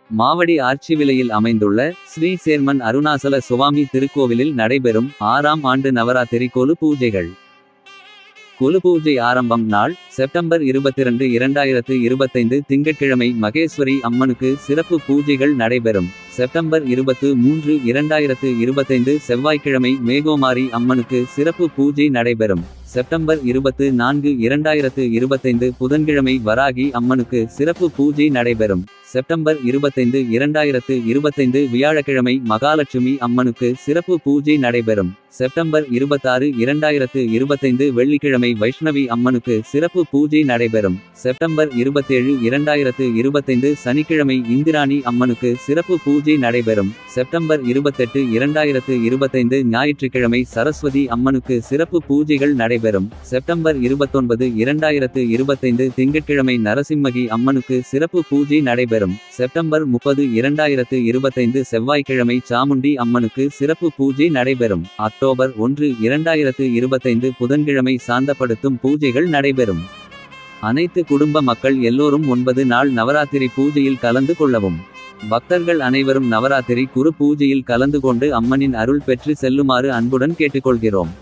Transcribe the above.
மாவடி ஆர்ச்சிவிலையில் அமைந்துள்ள ஸ்ரீ சேர்மன் அருணாசல சுவாமி திருக்கோவிலில் நடைபெறும் 6ஆம் ஆண்டு நவராத்திரி கொலு பூஜைகள். கொலு பூஜை ஆரம்பம் நாள் செப்டம்பர் 22, 2025 திங்கட்கிழமை மகேஸ்வரி அம்மனுக்கு சிறப்பு பூஜைகள் நடைபெறும். செப்டம்பர் 23, 2025 செவ்வாய்க்கிழமை மேகோமாரி அம்மனுக்கு சிறப்பு பூஜை நடைபெறும். செப்டம்பர் 24, 2025 புதன்கிழமை வராகி அம்மனுக்கு சிறப்பு பூஜை நடைபெறும். செப்டம்பர் 25, 2025 வியாழக்கிழமை மகாலட்சுமி அம்மனுக்கு சிறப்பு பூஜை நடைபெறும். செப்டம்பர் 26, 2025 வெள்ளிக்கிழமை வைஷ்ணவி அம்மனுக்கு சிறப்பு பூஜை நடைபெறும். செப்டம்பர் 27, 2025 சனிக்கிழமை இந்திராணி அம்மனுக்கு சிறப்பு பூஜை நடைபெறும். செப்டம்பர் 28, 2025 ஞாயிற்றுக்கிழமை சரஸ்வதி அம்மனுக்கு சிறப்பு பூஜைகள் நடைபெறும். செப்டம்பர் 29, 2025 திங்கட்கிழமை நரசிம்மகி அம்மனுக்கு சிறப்பு பூஜை நடைபெறும். செப்டம்பர் 30, 2025 செவ்வாய்க்கிழமை சாமுண்டி அம்மனுக்கு சிறப்பு பூஜை நடைபெறும். அக்டோபர் 1, 2025 புதன்கிழமை சாந்தப்படுத்தும் பூஜைகள் நடைபெறும். அனைத்து குடும்ப மக்கள் எல்லோரும் 9 நாள் நவராத்திரி பூஜையில் கலந்து கொள்ளவும். பக்தர்கள் அனைவரும் நவராத்திரி குரு பூஜையில் கலந்து கொண்டு அம்மனின் அருள் பெற்று செல்லுமாறு அன்புடன் கேட்டுக்கொள்கிறோம்.